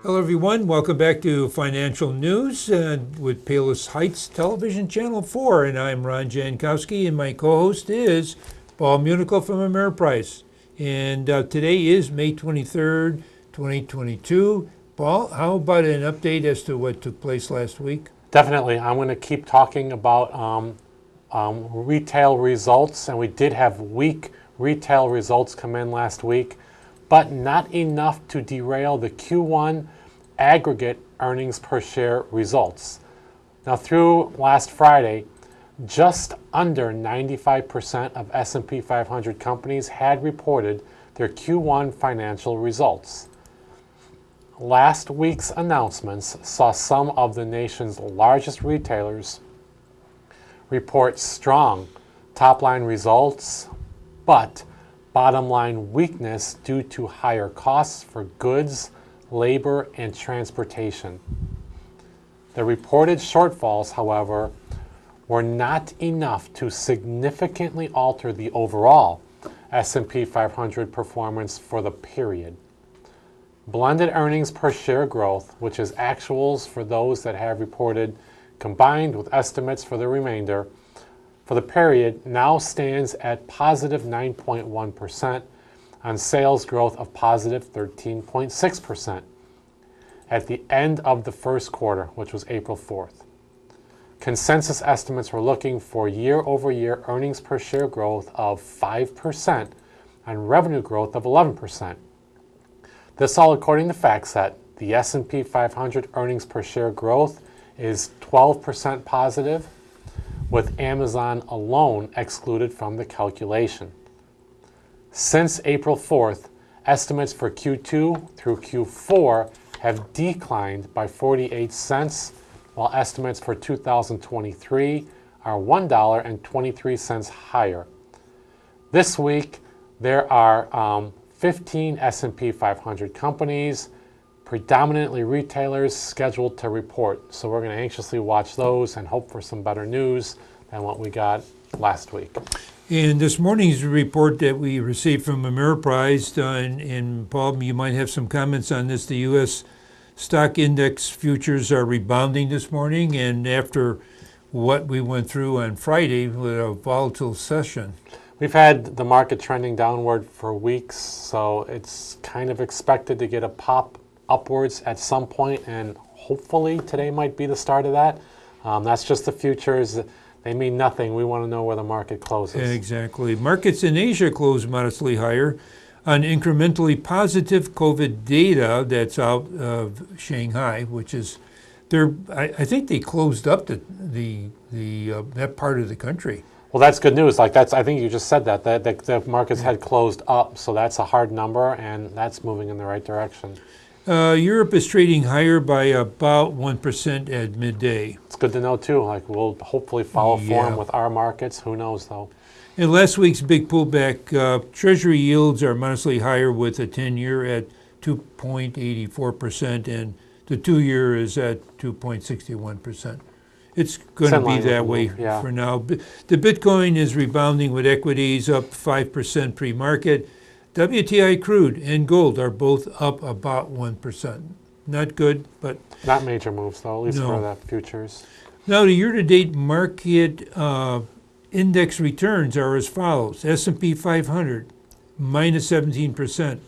Hello, everyone. Welcome back to Financial News with Palos Heights Television Channel 4. And I'm Ron Jankowski, and my co-host is Paul Munichel from Ameriprise. And today is May 23rd, 2022. Paul, how about an update as to what took place last week? Definitely. I'm going to keep talking about retail results, and we did have weak retail results come in last week, but not enough to derail the Q1 aggregate earnings per share results. Now, through last Friday, just under 95% of S&P 500 companies had reported their Q1 financial results. Last week's announcements saw some of the nation's largest retailers report strong top-line results, but bottom-line weakness due to higher costs for goods, labor, and transportation. The reported shortfalls, however, were not enough to significantly alter the overall S&P 500 performance for the period. Blended earnings per share growth, which is actuals for those that have reported combined with estimates for the remainder, for the period now stands at positive 9.1% on sales growth of positive 13.6% at the end of the first quarter, which was April 4th. Consensus estimates were looking for year-over-year earnings per share growth of 5% and revenue growth of 11%. This all according to FactSet. The S&P 500 earnings per share growth is 12% positive, with Amazon alone excluded from the calculation. Since April 4th, estimates for Q2 through Q4 have declined by 48 cents, while estimates for 2023 are $1.23 higher. This week, there are 15 S&P 500 companies, predominantly retailers, scheduled to report. So we're going to anxiously watch those and hope for some better news than what we got last week. In this morning's report that we received from Ameriprise, and Paul, you might have some comments on this, the U.S. stock index futures are rebounding this morning, and after what we went through on Friday with a volatile session. We've had the market trending downward for weeks, so it's kind of expected to get a pop upwards at some point, and hopefully today might be the start of that. That's just the futures. They mean nothing. We want to know where the market closes. Exactly. Markets in Asia closed modestly higher on incrementally positive COVID data that's out of Shanghai, which is, I think they closed up that part of the country. Well, that's good news. I think you just said that the markets had closed up, so that's a hard number, and that's moving in the right direction. Europe is trading higher by about 1% at midday. It's good to know, too. We'll hopefully follow form with our markets. Who knows, though? In last week's big pullback, Treasury yields are modestly higher with the 10-year at 2.84%, and the 2-year is at 2.61%. It's going to be that way for now. The Bitcoin is rebounding with equities up 5% pre-market. WTI crude and gold are both up about 1%. Not good, but... Not major moves, though, at least for the futures. Now, the year-to-date market index returns are as follows. S&P 500, minus 17%.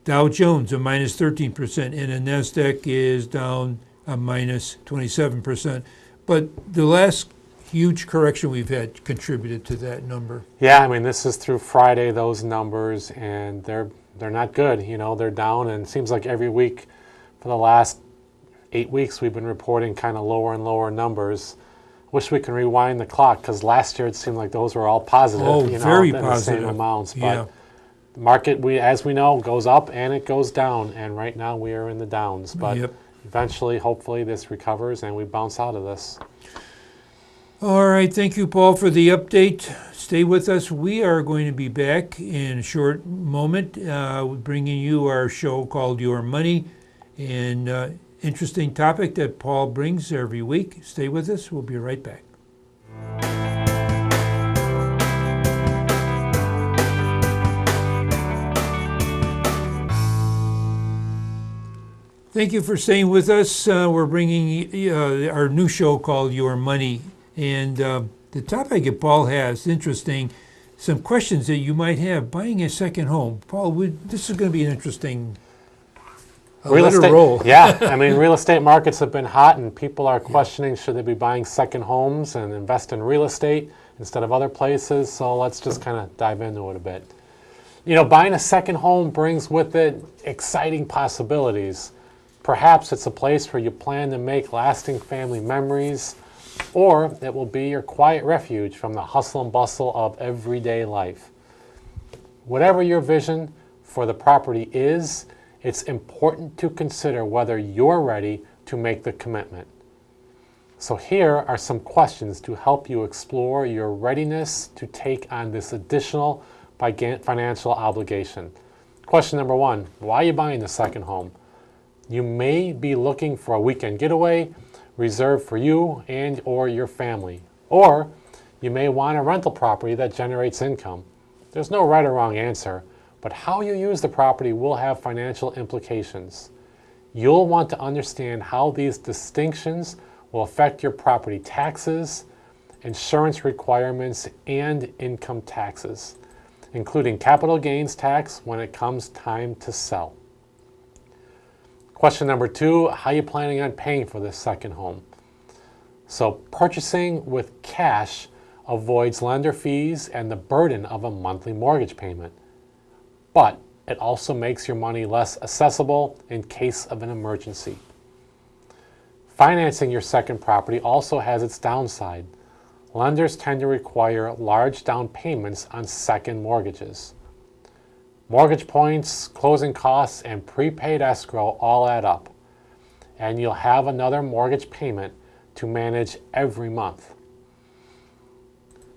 Dow Jones, a minus 13%. And the NASDAQ is down a minus 27%. But the last huge correction we've had contributed to that number. Yeah, I mean, this is through Friday, those numbers, and they're not good. They're down, and it seems like every week for the last 8 weeks we've been reporting kind of lower and lower numbers. Wish we can rewind the clock, because last year it seemed like those were all positive. Very in positive. The same amounts. Yeah. But the market, as we know, goes up and it goes down, and right now we are in the downs. But eventually, hopefully, this recovers and we bounce out of this. All right. Thank you, Paul, for the update. Stay with us. We are going to be back in a short moment bringing you our show called Your Money, and interesting topic that Paul brings every week. Stay with us. We'll be right back. Thank you for staying with us. We're bringing our new show called Your Money. And the topic that Paul has, interesting, some questions that you might have buying a second home. Paul, this is going to be an interesting Real let it estate, roll. yeah. I mean, real estate markets have been hot, and people are questioning should they be buying second homes and invest in real estate instead of other places. So let's just kind of dive into it a bit. You know, buying a second home brings with it exciting possibilities. Perhaps it's a place where you plan to make lasting family memories, or it will be your quiet refuge from the hustle and bustle of everyday life. Whatever your vision for the property is, it's important to consider whether you're ready to make the commitment. So here are some questions to help you explore your readiness to take on this additional financial obligation. Question number one, why are you buying the second home? You may be looking for a weekend getaway reserved for you and or your family. Or you may want a rental property that generates income. There's no right or wrong answer, but how you use the property will have financial implications. You'll want to understand how these distinctions will affect your property taxes, insurance requirements, and income taxes, including capital gains tax when it comes time to sell. Question number two, how are you planning on paying for this second home? So purchasing with cash avoids lender fees and the burden of a monthly mortgage payment. But it also makes your money less accessible in case of an emergency. Financing your second property also has its downside. Lenders tend to require large down payments on second mortgages. Mortgage points, closing costs, and prepaid escrow all add up, and you'll have another mortgage payment to manage every month.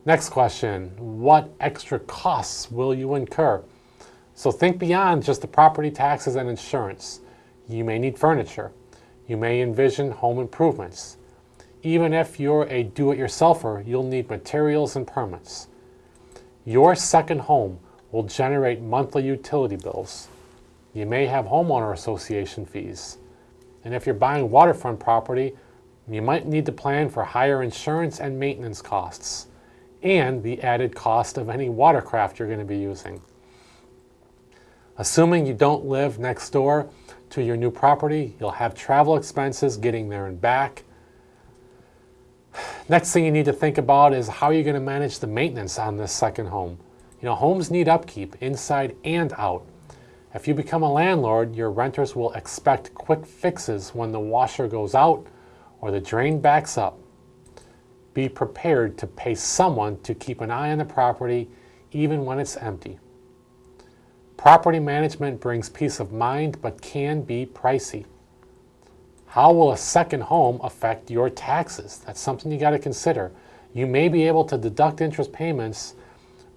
Next question, what extra costs will you incur? So think beyond just the property taxes and insurance. You may need furniture. You may envision home improvements. Even if you're a do-it-yourselfer, you'll need materials and permits. Your second home will generate monthly utility bills. You may have homeowner association fees. And if you're buying waterfront property, you might need to plan for higher insurance and maintenance costs, and the added cost of any watercraft you're going to be using. Assuming you don't live next door to your new property, you'll have travel expenses getting there and back. Next thing you need to think about is how you're going to manage the maintenance on this second home. You know, homes need upkeep inside and out. If you become a landlord, your renters will expect quick fixes when the washer goes out or the drain backs up. Be prepared to pay someone to keep an eye on the property even when it's empty. Property management brings peace of mind but can be pricey. How will a second home affect your taxes? That's something you got to consider. You may be able to deduct interest payments,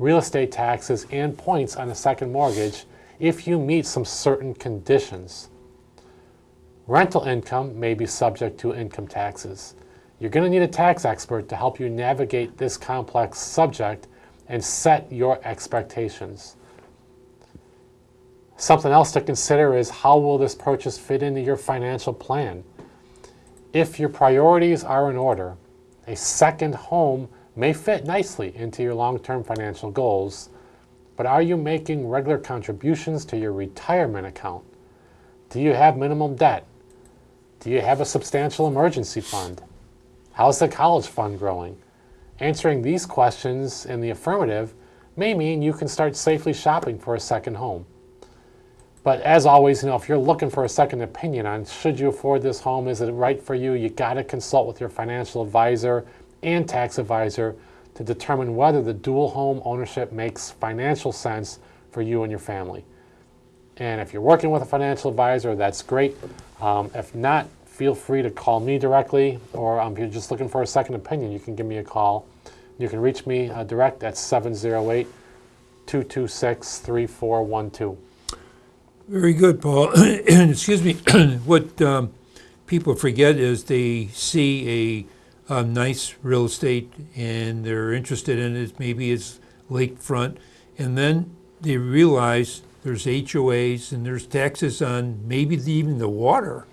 real estate taxes, and points on a second mortgage if you meet some certain conditions. Rental income may be subject to income taxes. You're going to need a tax expert to help you navigate this complex subject and set your expectations. Something else to consider is how will this purchase fit into your financial plan? If your priorities are in order, a second home may fit nicely into your long-term financial goals, but are you making regular contributions to your retirement account? Do you have minimum debt? Do you have a substantial emergency fund? How's the college fund growing? Answering these questions in the affirmative may mean you can start safely shopping for a second home. But as always, you know, if you're looking for a second opinion on should you afford this home, is it right for you, you got to consult with your financial advisor and tax advisor to determine whether the dual home ownership makes financial sense for you and your family. And if you're working with a financial advisor, that's great. If not, feel free to call me directly, or if you're just looking for a second opinion, you can give me a call. You can reach me direct at 708-226-3412. Very good, Paul. And excuse me, what people forget is they see a nice real estate and they're interested in it. Maybe it's lakefront, and then they realize there's HOAs and there's taxes on maybe even the water.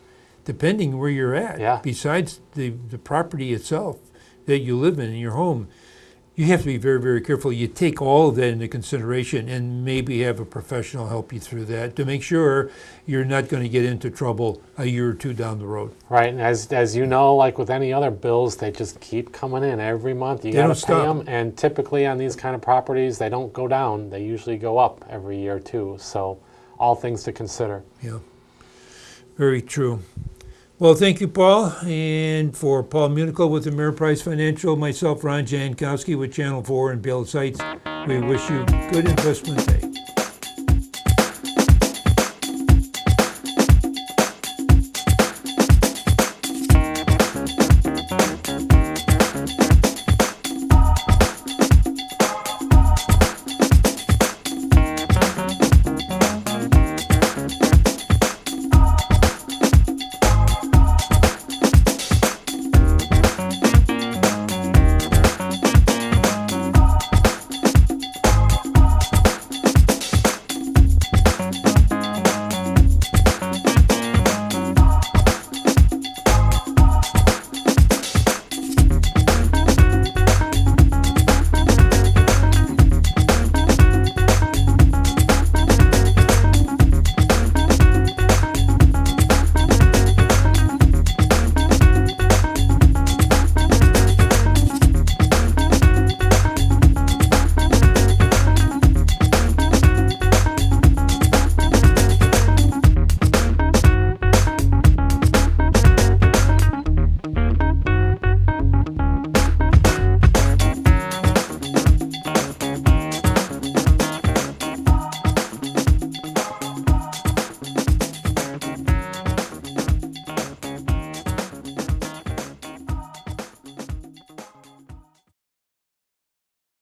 depending where you're at. Yeah. Besides the property itself that you live in your home, you have to be very, very careful. You take all of that into consideration and maybe have a professional help you through that to make sure you're not going to get into trouble a year or two down the road. Right, and as you know, like with any other bills, they just keep coming in every month. You They got don't to pay stop. them, and typically on these kind of properties, they don't go down. They usually go up every year too. So, all things to consider. Yeah, very true. Well, thank you, Paul. And for Paul Munico with Ameriprise Financial, myself, Ron Jankowski with Channel 4 and Bill Sites, we wish you good investment day.